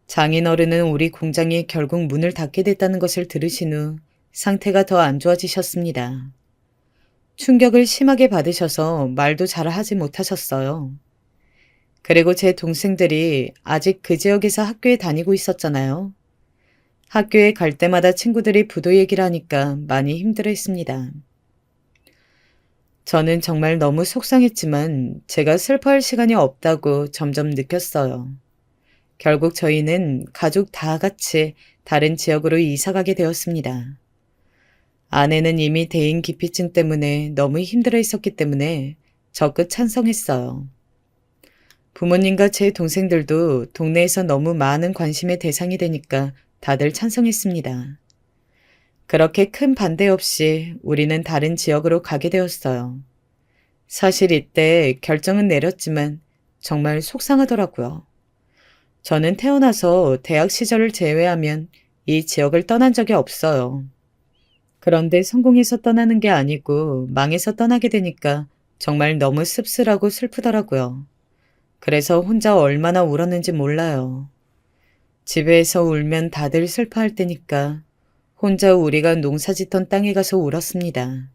장인어른은 우리 공장이 결국 문을 닫게 됐다는 것을 들으신 후 상태가 더 안 좋아지셨습니다. 충격을 심하게 받으셔서 말도 잘 하지 못하셨어요. 그리고 제 동생들이 아직 그 지역에서 학교에 다니고 있었잖아요. 학교에 갈 때마다 친구들이 부도 얘기를 하니까 많이 힘들어했습니다. 저는 정말 너무 속상했지만 제가 슬퍼할 시간이 없다고 점점 느꼈어요. 결국 저희는 가족 다 같이 다른 지역으로 이사가게 되었습니다. 아내는 이미 대인기피증 때문에 너무 힘들어 했었기 때문에 적극 찬성했어요. 부모님과 제 동생들도 동네에서 너무 많은 관심의 대상이 되니까 다들 찬성했습니다. 그렇게 큰 반대 없이 우리는 다른 지역으로 가게 되었어요. 사실 이때 결정은 내렸지만 정말 속상하더라고요. 저는 태어나서 대학 시절을 제외하면 이 지역을 떠난 적이 없어요. 그런데 성공해서 떠나는 게 아니고 망해서 떠나게 되니까 정말 너무 씁쓸하고 슬프더라고요. 그래서 혼자 얼마나 울었는지 몰라요. 집에서 울면 다들 슬퍼할 때니까 혼자 우리가 농사짓던 땅에 가서 울었습니다.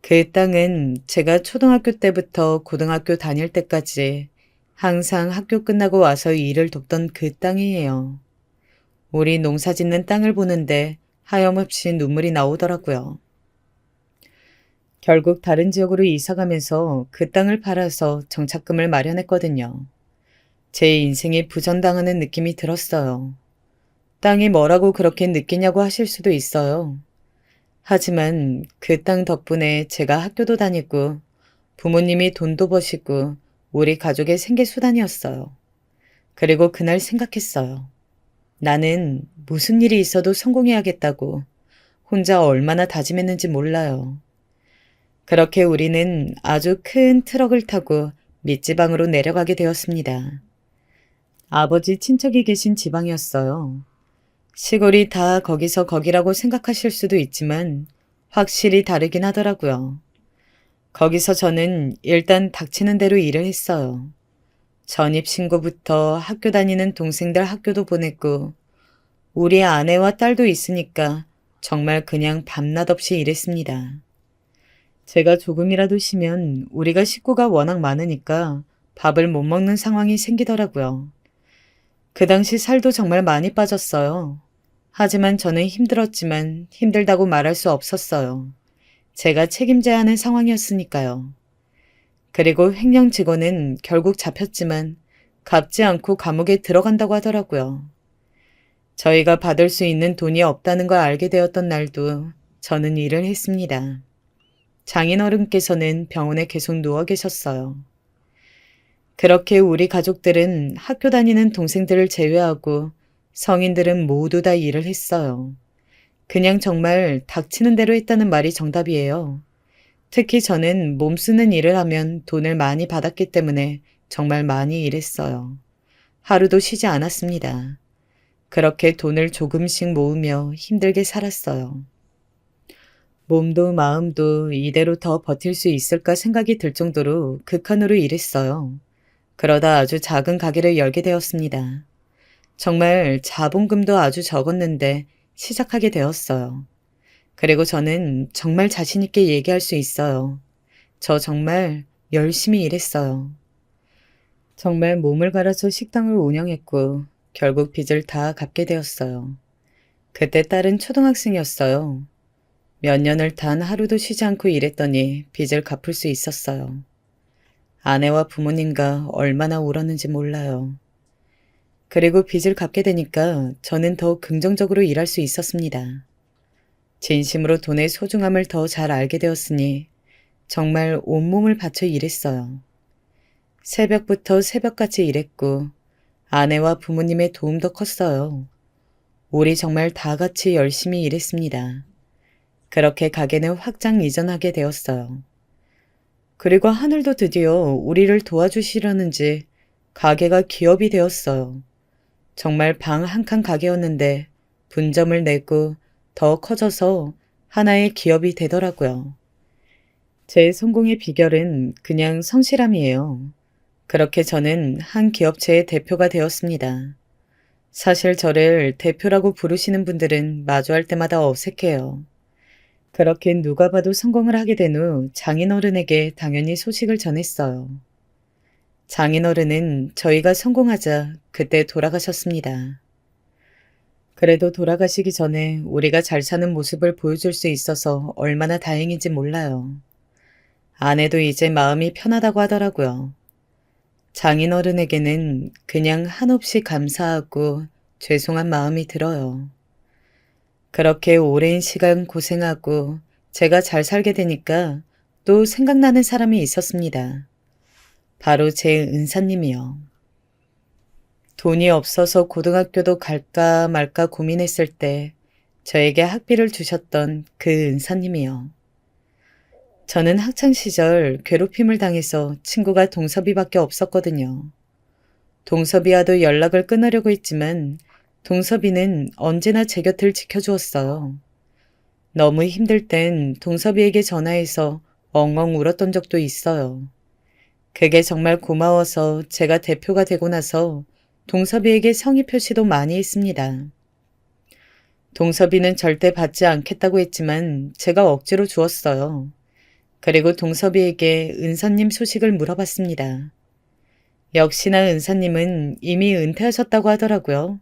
그 땅은 제가 초등학교 때부터 고등학교 다닐 때까지 항상 학교 끝나고 와서 일을 돕던 그 땅이에요. 우리 농사 짓는 땅을 보는데 하염없이 눈물이 나오더라고요. 결국 다른 지역으로 이사가면서 그 땅을 팔아서 정착금을 마련했거든요. 제 인생이 부전당하는 느낌이 들었어요. 땅이 뭐라고 그렇게 느끼냐고 하실 수도 있어요. 하지만 그 땅 덕분에 제가 학교도 다니고 부모님이 돈도 버시고 우리 가족의 생계수단이었어요. 그리고 그날 생각했어요. 나는 무슨 일이 있어도 성공해야겠다고 혼자 얼마나 다짐했는지 몰라요. 그렇게 우리는 아주 큰 트럭을 타고 밑지방으로 내려가게 되었습니다. 아버지 친척이 계신 지방이었어요. 시골이 다 거기서 거기라고 생각하실 수도 있지만 확실히 다르긴 하더라고요. 거기서 저는 일단 닥치는 대로 일을 했어요. 전입신고부터 학교 다니는 동생들 학교도 보냈고 우리 아내와 딸도 있으니까 정말 그냥 밤낮 없이 일했습니다. 제가 조금이라도 쉬면 우리가 식구가 워낙 많으니까 밥을 못 먹는 상황이 생기더라고요. 그 당시 살도 정말 많이 빠졌어요. 하지만 저는 힘들었지만 힘들다고 말할 수 없었어요. 제가 책임져야 하는 상황이었으니까요. 그리고 횡령 직원은 결국 잡혔지만 갚지 않고 감옥에 들어간다고 하더라고요. 저희가 받을 수 있는 돈이 없다는 걸 알게 되었던 날도 저는 일을 했습니다. 장인어른께서는 병원에 계속 누워 계셨어요. 그렇게 우리 가족들은 학교 다니는 동생들을 제외하고 성인들은 모두 다 일을 했어요. 그냥 정말 닥치는 대로 했다는 말이 정답이에요. 특히 저는 몸 쓰는 일을 하면 돈을 많이 받았기 때문에 정말 많이 일했어요. 하루도 쉬지 않았습니다. 그렇게 돈을 조금씩 모으며 힘들게 살았어요. 몸도 마음도 이대로 더 버틸 수 있을까 생각이 들 정도로 극한으로 일했어요. 그러다 아주 작은 가게를 열게 되었습니다. 정말 자본금도 아주 적었는데 시작하게 되었어요. 그리고 저는 정말 자신있게 얘기할 수 있어요. 저 정말 열심히 일했어요. 정말 몸을 갈아서 식당을 운영했고 결국 빚을 다 갚게 되었어요. 그때 딸은 초등학생이었어요. 몇 년을 단 하루도 쉬지 않고 일했더니 빚을 갚을 수 있었어요. 아내와 부모님과 얼마나 울었는지 몰라요. 그리고 빚을 갚게 되니까 저는 더 긍정적으로 일할 수 있었습니다. 진심으로 돈의 소중함을 더 잘 알게 되었으니 정말 온몸을 바쳐 일했어요. 새벽부터 새벽같이 일했고 아내와 부모님의 도움도 컸어요. 우리 정말 다 같이 열심히 일했습니다. 그렇게 가게는 확장 이전하게 되었어요. 그리고 하늘도 드디어 우리를 도와주시려는지 가게가 기업이 되었어요. 정말 방 한 칸 가게였는데 분점을 내고 더 커져서 하나의 기업이 되더라고요. 제 성공의 비결은 그냥 성실함이에요. 그렇게 저는 한 기업체의 대표가 되었습니다. 사실 저를 대표라고 부르시는 분들은 마주할 때마다 어색해요. 그렇게 누가 봐도 성공을 하게 된 후 장인어른에게 당연히 소식을 전했어요. 장인어른은 저희가 성공하자 그때 돌아가셨습니다. 그래도 돌아가시기 전에 우리가 잘 사는 모습을 보여줄 수 있어서 얼마나 다행인지 몰라요. 아내도 이제 마음이 편하다고 하더라고요. 장인어른에게는 그냥 한없이 감사하고 죄송한 마음이 들어요. 그렇게 오랜 시간 고생하고 제가 잘 살게 되니까 또 생각나는 사람이 있었습니다. 바로 제 은사님이요. 돈이 없어서 고등학교도 갈까 말까 고민했을 때 저에게 학비를 주셨던 그 은사님이요. 저는 학창시절 괴롭힘을 당해서 친구가 동섭이밖에 없었거든요. 동섭이와도 연락을 끊으려고 했지만 동섭이는 언제나 제 곁을 지켜주었어요. 너무 힘들 땐 동섭이에게 전화해서 엉엉 울었던 적도 있어요. 그게 정말 고마워서 제가 대표가 되고 나서 동섭이에게 성의 표시도 많이 했습니다. 동섭이는 절대 받지 않겠다고 했지만 제가 억지로 주었어요. 그리고 동섭이에게 은사님 소식을 물어봤습니다. 역시나 은사님은 이미 은퇴하셨다고 하더라고요.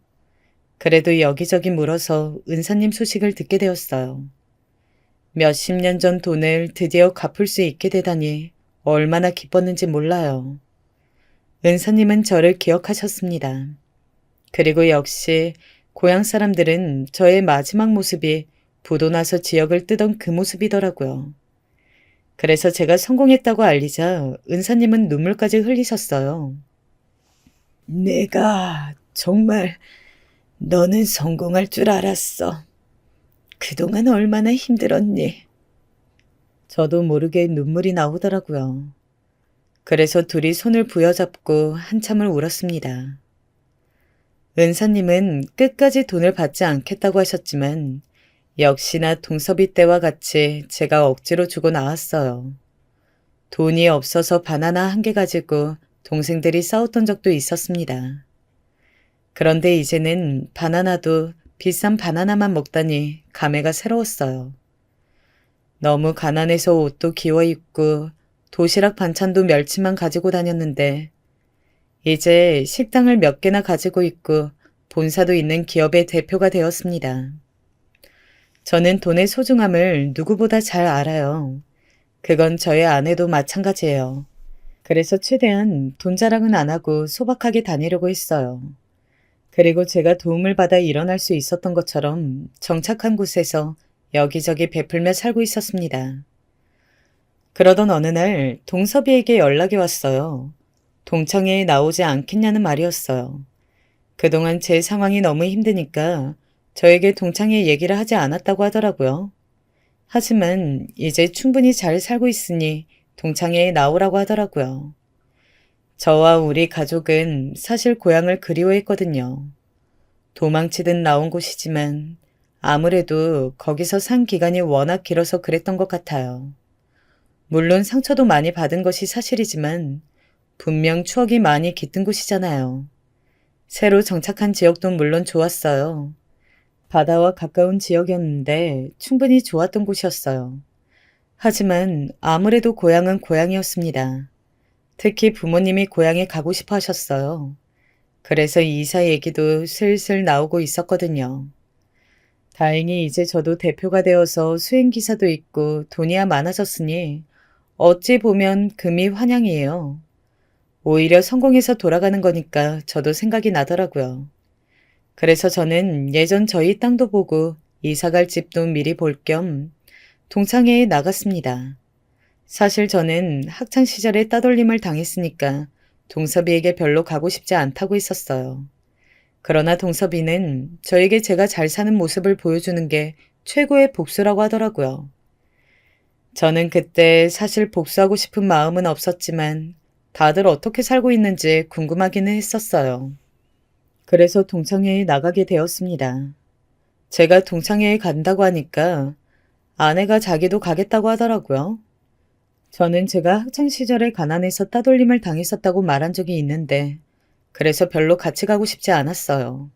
그래도 여기저기 물어서 은사님 소식을 듣게 되었어요. 몇십 년 전 돈을 드디어 갚을 수 있게 되다니 얼마나 기뻤는지 몰라요. 은사님은 저를 기억하셨습니다. 그리고 역시 고향 사람들은 저의 마지막 모습이 부도 나서 지역을 뜨던 그 모습이더라고요. 그래서 제가 성공했다고 알리자 은사님은 눈물까지 흘리셨어요. 내가 정말 너는 성공할 줄 알았어. 그동안 얼마나 힘들었니? 저도 모르게 눈물이 나오더라고요. 그래서 둘이 손을 부여잡고 한참을 울었습니다. 은사님은 끝까지 돈을 받지 않겠다고 하셨지만 역시나 동섭이 때와 같이 제가 억지로 주고 나왔어요. 돈이 없어서 바나나 한 개 가지고 동생들이 싸웠던 적도 있었습니다. 그런데 이제는 바나나도 비싼 바나나만 먹다니 감회가 새로웠어요. 너무 가난해서 옷도 기워 입고 도시락 반찬도 멸치만 가지고 다녔는데 이제 식당을 몇 개나 가지고 있고 본사도 있는 기업의 대표가 되었습니다. 저는 돈의 소중함을 누구보다 잘 알아요. 그건 저의 아내도 마찬가지예요. 그래서 최대한 돈 자랑은 안 하고 소박하게 다니려고 했어요. 그리고 제가 도움을 받아 일어날 수 있었던 것처럼 정착한 곳에서 여기저기 베풀며 살고 있었습니다. 그러던 어느 날 동섭이에게 연락이 왔어요. 동창회에 나오지 않겠냐는 말이었어요. 그동안 제 상황이 너무 힘드니까 저에게 동창회 얘기를 하지 않았다고 하더라고요. 하지만 이제 충분히 잘 살고 있으니 동창회에 나오라고 하더라고요. 저와 우리 가족은 사실 고향을 그리워했거든요. 도망치듯 나온 곳이지만 아무래도 거기서 산 기간이 워낙 길어서 그랬던 것 같아요. 물론 상처도 많이 받은 것이 사실이지만 분명 추억이 많이 깃든 곳이잖아요. 새로 정착한 지역도 물론 좋았어요. 바다와 가까운 지역이었는데 충분히 좋았던 곳이었어요. 하지만 아무래도 고향은 고향이었습니다. 특히 부모님이 고향에 가고 싶어 하셨어요. 그래서 이사 얘기도 슬슬 나오고 있었거든요. 다행히 이제 저도 대표가 되어서 수행기사도 있고 돈이야 많아졌으니 어찌 보면 금이 환영이에요. 오히려 성공해서 돌아가는 거니까 저도 생각이 나더라고요. 그래서 저는 예전 저희 땅도 보고 이사갈 집도 미리 볼 겸 동창회에 나갔습니다. 사실 저는 학창시절에 따돌림을 당했으니까 동섭이에게 별로 가고 싶지 않다고 했었어요. 그러나 동섭이는 저에게 제가 잘 사는 모습을 보여주는 게 최고의 복수라고 하더라고요. 저는 그때 사실 복수하고 싶은 마음은 없었지만 다들 어떻게 살고 있는지 궁금하기는 했었어요. 그래서 동창회에 나가게 되었습니다. 제가 동창회에 간다고 하니까 아내가 자기도 가겠다고 하더라고요. 저는 제가 학창시절에 가난해서 따돌림을 당했었다고 말한 적이 있는데 그래서 별로 같이 가고 싶지 않았어요.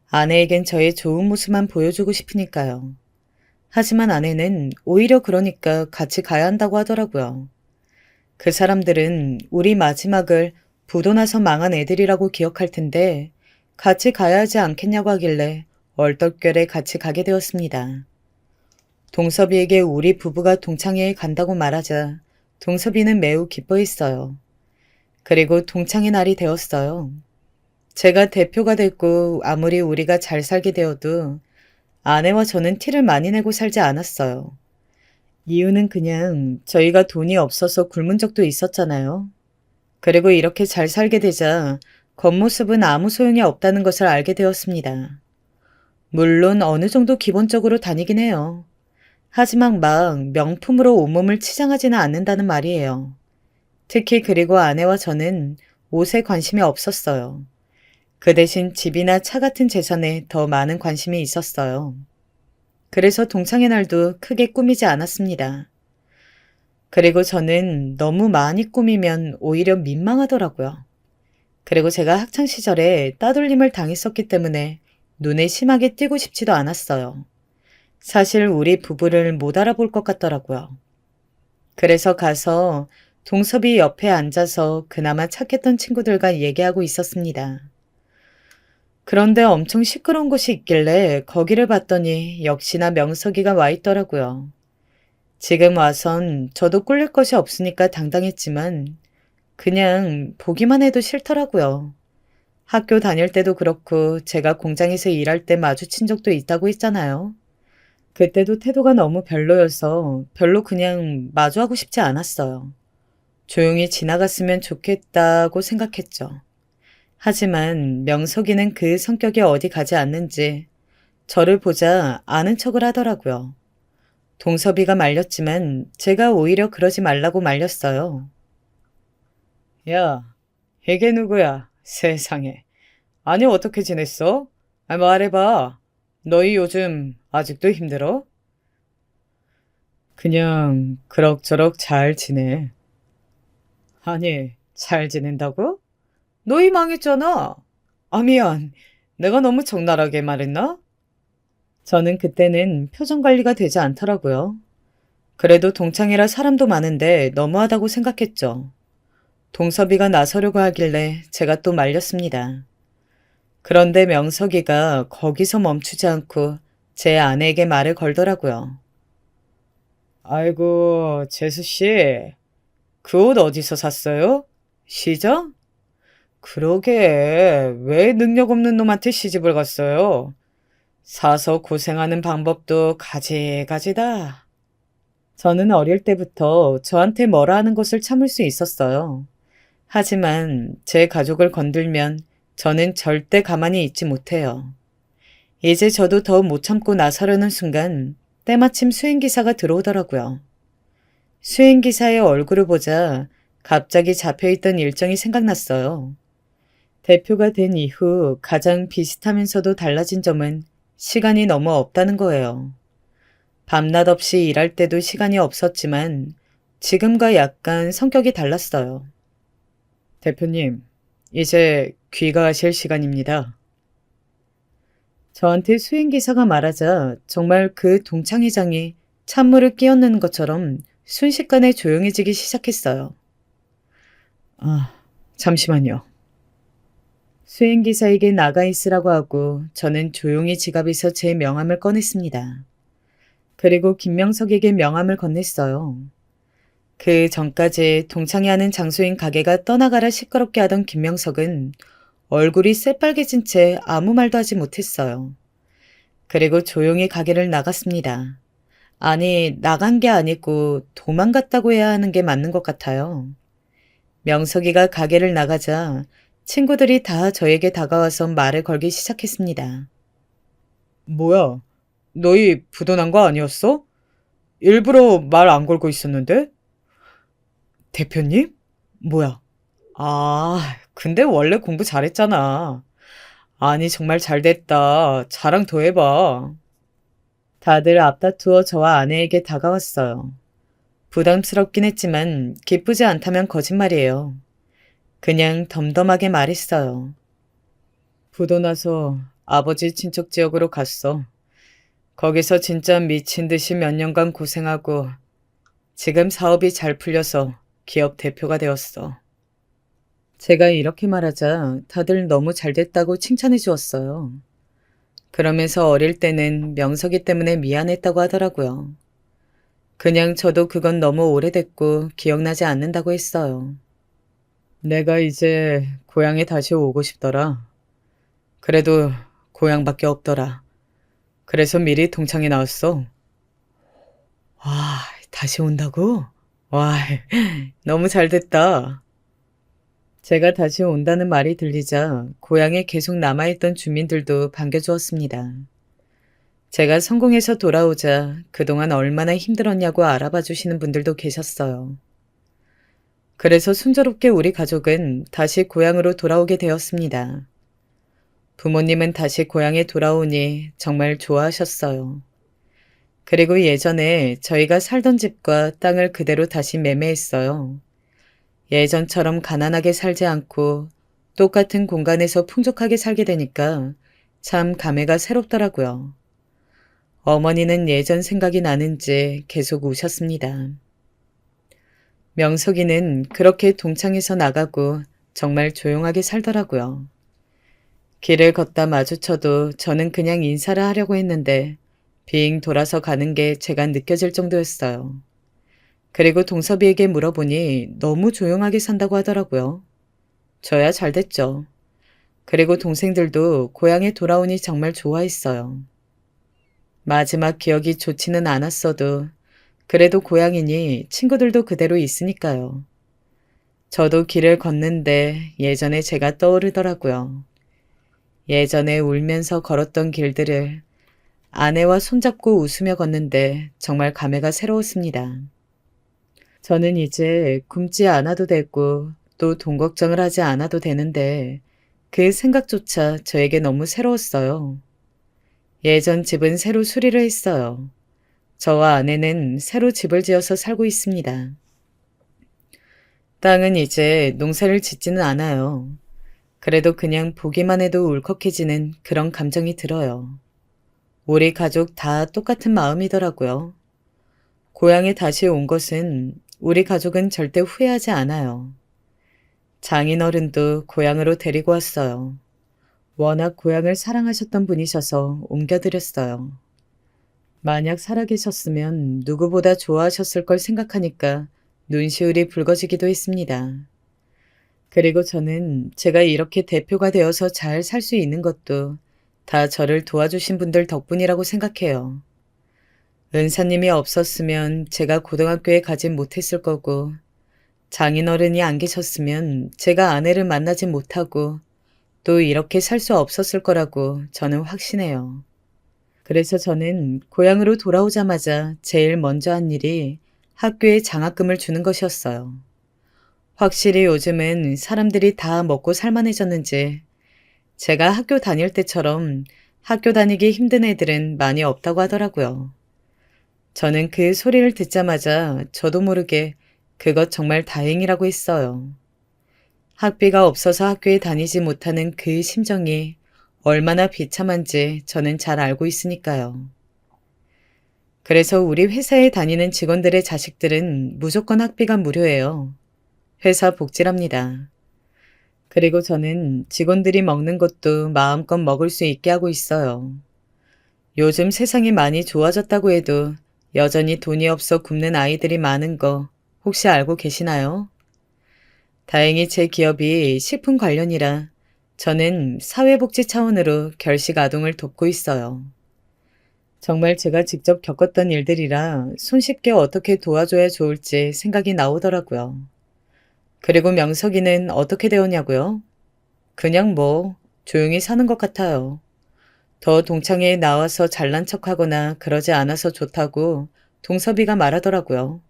아내에겐 저의 좋은 모습만 보여주고 싶으니까요. 하지만 아내는 오히려 그러니까 같이 가야 한다고 하더라고요. 그 사람들은 우리 마지막을 부도 나서 망한 애들이라고 기억할 텐데 같이 가야 하지 않겠냐고 하길래 얼떨결에 같이 가게 되었습니다. 동섭이에게 우리 부부가 동창회에 간다고 말하자 동섭이는 매우 기뻐했어요. 그리고 동창회 날이 되었어요. 제가 대표가 됐고 아무리 우리가 잘 살게 되어도 아내와 저는 티를 많이 내고 살지 않았어요. 이유는 그냥 저희가 돈이 없어서 굶은 적도 있었잖아요. 그리고 이렇게 잘 살게 되자 겉모습은 아무 소용이 없다는 것을 알게 되었습니다. 물론 어느 정도 기본적으로 다니긴 해요. 하지만 막 명품으로 온몸을 치장하지는 않는다는 말이에요. 특히 그리고 아내와 저는 옷에 관심이 없었어요. 그 대신 집이나 차 같은 재산에 더 많은 관심이 있었어요. 그래서 동창회 날도 크게 꾸미지 않았습니다. 그리고 저는 너무 많이 꾸미면 오히려 민망하더라고요. 그리고 제가 학창시절에 따돌림을 당했었기 때문에 눈에 심하게 띄고 싶지도 않았어요. 사실 우리 부부를 못 알아볼 것 같더라고요. 그래서 가서 동섭이 옆에 앉아서 그나마 착했던 친구들과 얘기하고 있었습니다. 그런데 엄청 시끄러운 곳이 있길래 거기를 봤더니 역시나 명석이가 와 있더라고요. 지금 와선 저도 꿀릴 것이 없으니까 당당했지만 그냥 보기만 해도 싫더라고요. 학교 다닐 때도 그렇고 제가 공장에서 일할 때 마주친 적도 있다고 했잖아요. 그때도 태도가 너무 별로여서 별로 그냥 마주하고 싶지 않았어요. 조용히 지나갔으면 좋겠다고 생각했죠. 하지만 명석이는 그 성격이 어디 가지 않는지 저를 보자 아는 척을 하더라고요. 동섭이가 말렸지만 제가 오히려 그러지 말라고 말렸어요. 야, 이게 누구야? 세상에. 아니 어떻게 지냈어? 말해봐. 너희 요즘 아직도 힘들어? 그냥 그럭저럭 잘 지내. 아니, 잘 지낸다고? 너희 망했잖아. 아, 미안. 내가 너무 적나라하게 말했나? 저는 그때는 표정 관리가 되지 않더라고요. 그래도 동창이라 사람도 많은데 너무하다고 생각했죠. 동섭이가 나서려고 하길래 제가 또 말렸습니다. 그런데 명석이가 거기서 멈추지 않고 제 아내에게 말을 걸더라고요. 아이고, 재수씨. 그 옷 어디서 샀어요? 시장? 그러게, 왜 능력 없는 놈한테 시집을 갔어요? 사서 고생하는 방법도 가지가지다. 저는 어릴 때부터 저한테 뭐라 하는 것을 참을 수 있었어요. 하지만 제 가족을 건들면 저는 절대 가만히 있지 못해요. 이제 저도 더 못 참고 나서려는 순간 때마침 수행기사가 들어오더라고요. 수행기사의 얼굴을 보자 갑자기 잡혀있던 일정이 생각났어요. 대표가 된 이후 가장 비슷하면서도 달라진 점은 시간이 너무 없다는 거예요. 밤낮 없이 일할 때도 시간이 없었지만 지금과 약간 성격이 달랐어요. 대표님, 이제 귀가하실 시간입니다. 저한테 수행기사가 말하자 정말 그 동창회장이 찬물을 끼얹는 것처럼 순식간에 조용해지기 시작했어요. 아, 잠시만요. 수행기사에게 나가 있으라고 하고 저는 조용히 지갑에서 제 명함을 꺼냈습니다. 그리고 김명석에게 명함을 건넸어요. 그 전까지 동창회 하는 장소인 가게가 떠나가라 시끄럽게 하던 김명석은 얼굴이 새빨개진 채 아무 말도 하지 못했어요. 그리고 조용히 가게를 나갔습니다. 아니, 나간 게 아니고 도망갔다고 해야 하는 게 맞는 것 같아요. 명석이가 가게를 나가자 친구들이 다 저에게 다가와서 말을 걸기 시작했습니다. 뭐야, 너희 부도난 거 아니었어? 일부러 말 안 걸고 있었는데? 대표님? 뭐야? 아, 근데 원래 공부 잘했잖아. 아니, 정말 잘 됐다. 자랑 더 해봐. 다들 앞다투어 저와 아내에게 다가왔어요. 부담스럽긴 했지만 기쁘지 않다면 거짓말이에요. 그냥 덤덤하게 말했어요. 부도 나서 아버지 친척 지역으로 갔어. 거기서 진짜 미친 듯이 몇 년간 고생하고 지금 사업이 잘 풀려서 기업 대표가 되었어. 제가 이렇게 말하자 다들 너무 잘 됐다고 칭찬해 주었어요. 그러면서 어릴 때는 명석이 때문에 미안했다고 하더라고요. 그냥 저도 그건 너무 오래됐고 기억나지 않는다고 했어요. 내가 이제 고향에 다시 오고 싶더라. 그래도 고향밖에 없더라. 그래서 미리 동창회 나왔어. 와, 다시 온다고? 와, 너무 잘 됐다. 제가 다시 온다는 말이 들리자 고향에 계속 남아있던 주민들도 반겨주었습니다. 제가 성공해서 돌아오자 그동안 얼마나 힘들었냐고 알아봐 주시는 분들도 계셨어요. 그래서 순조롭게 우리 가족은 다시 고향으로 돌아오게 되었습니다. 부모님은 다시 고향에 돌아오니 정말 좋아하셨어요. 그리고 예전에 저희가 살던 집과 땅을 그대로 다시 매매했어요. 예전처럼 가난하게 살지 않고 똑같은 공간에서 풍족하게 살게 되니까 참 감회가 새롭더라고요. 어머니는 예전 생각이 나는지 계속 우셨습니다. 명석이는 그렇게 동창에서 나가고 정말 조용하게 살더라고요. 길을 걷다 마주쳐도 저는 그냥 인사를 하려고 했는데 빙 돌아서 가는 게 제가 느껴질 정도였어요. 그리고 동섭이에게 물어보니 너무 조용하게 산다고 하더라고요. 저야 잘 됐죠. 그리고 동생들도 고향에 돌아오니 정말 좋아했어요. 마지막 기억이 좋지는 않았어도 그래도 고향이니 친구들도 그대로 있으니까요. 저도 길을 걷는데 예전에 제가 떠오르더라고요. 예전에 울면서 걸었던 길들을 아내와 손잡고 웃으며 걷는데 정말 감회가 새로웠습니다. 저는 이제 굶지 않아도 되고 또 돈 걱정을 하지 않아도 되는데 그 생각조차 저에게 너무 새로웠어요. 예전 집은 새로 수리를 했어요. 저와 아내는 새로 집을 지어서 살고 있습니다. 땅은 이제 농사를 짓지는 않아요. 그래도 그냥 보기만 해도 울컥해지는 그런 감정이 들어요. 우리 가족 다 똑같은 마음이더라고요. 고향에 다시 온 것은 우리 가족은 절대 후회하지 않아요. 장인어른도 고향으로 데리고 왔어요. 워낙 고향을 사랑하셨던 분이셔서 옮겨드렸어요. 만약 살아계셨으면 누구보다 좋아하셨을 걸 생각하니까 눈시울이 붉어지기도 했습니다. 그리고 저는 제가 이렇게 대표가 되어서 잘 살 수 있는 것도 다 저를 도와주신 분들 덕분이라고 생각해요. 은사님이 없었으면 제가 고등학교에 가지 못했을 거고, 장인어른이 안 계셨으면 제가 아내를 만나지 못하고 또 이렇게 살 수 없었을 거라고 저는 확신해요. 그래서 저는 고향으로 돌아오자마자 제일 먼저 한 일이 학교에 장학금을 주는 것이었어요. 확실히 요즘은 사람들이 다 먹고 살만해졌는지 제가 학교 다닐 때처럼 학교 다니기 힘든 애들은 많이 없다고 하더라고요. 저는 그 소리를 듣자마자 저도 모르게 그것 정말 다행이라고 했어요. 학비가 없어서 학교에 다니지 못하는 그 심정이 얼마나 비참한지 저는 잘 알고 있으니까요. 그래서 우리 회사에 다니는 직원들의 자식들은 무조건 학비가 무료예요. 회사 복지랍니다. 그리고 저는 직원들이 먹는 것도 마음껏 먹을 수 있게 하고 있어요. 요즘 세상이 많이 좋아졌다고 해도 여전히 돈이 없어 굶는 아이들이 많은 거 혹시 알고 계시나요? 다행히 제 기업이 식품 관련이라 저는 사회복지 차원으로 결식 아동을 돕고 있어요. 정말 제가 직접 겪었던 일들이라 손쉽게 어떻게 도와줘야 좋을지 생각이 나오더라고요. 그리고 명석이는 어떻게 되었냐고요? 그냥 뭐 조용히 사는 것 같아요. 더 동창회에 나와서 잘난 척하거나 그러지 않아서 좋다고 동섭이가 말하더라고요.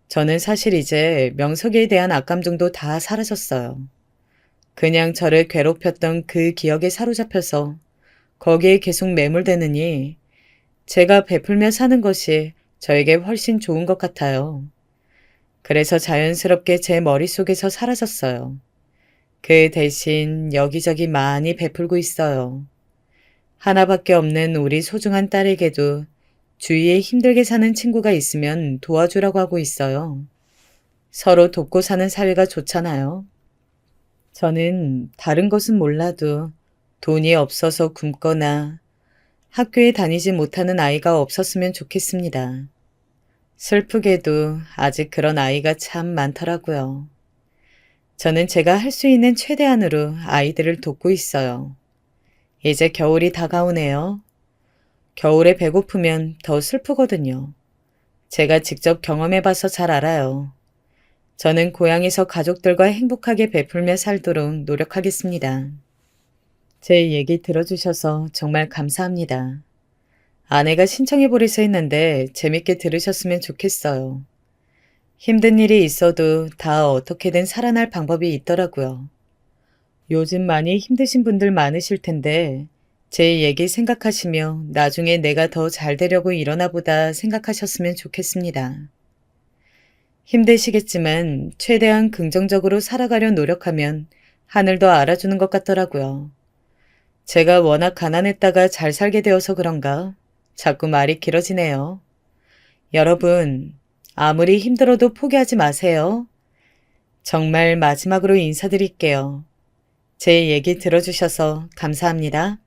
저는 사실 이제 명석이에 대한 악감정도 다 사라졌어요. 그냥 저를 괴롭혔던 그 기억에 사로잡혀서 거기에 계속 매몰되느니 제가 베풀며 사는 것이 저에게 훨씬 좋은 것 같아요. 그래서 자연스럽게 제 머릿속에서 사라졌어요. 그 대신 여기저기 많이 베풀고 있어요. 하나밖에 없는 우리 소중한 딸에게도 주위에 힘들게 사는 친구가 있으면 도와주라고 하고 있어요. 서로 돕고 사는 사회가 좋잖아요. 저는 다른 것은 몰라도 돈이 없어서 굶거나 학교에 다니지 못하는 아이가 없었으면 좋겠습니다. 슬프게도 아직 그런 아이가 참 많더라고요. 저는 제가 할 수 있는 최대한으로 아이들을 돕고 있어요. 이제 겨울이 다가오네요. 겨울에 배고프면 더 슬프거든요. 제가 직접 경험해봐서 잘 알아요. 저는 고향에서 가족들과 행복하게 베풀며 살도록 노력하겠습니다. 제 얘기 들어주셔서 정말 감사합니다. 아내가 신청해보려서 했는데 재밌게 들으셨으면 좋겠어요. 힘든 일이 있어도 다 어떻게든 살아날 방법이 있더라고요. 요즘 많이 힘드신 분들 많으실 텐데 제 얘기 생각하시며 나중에 내가 더 잘 되려고 일어나 보다 생각하셨으면 좋겠습니다. 힘드시겠지만 최대한 긍정적으로 살아가려 노력하면 하늘도 알아주는 것 같더라고요. 제가 워낙 가난했다가 잘 살게 되어서 그런가 자꾸 말이 길어지네요. 여러분, 아무리 힘들어도 포기하지 마세요. 정말 마지막으로 인사드릴게요. 제 얘기 들어주셔서 감사합니다.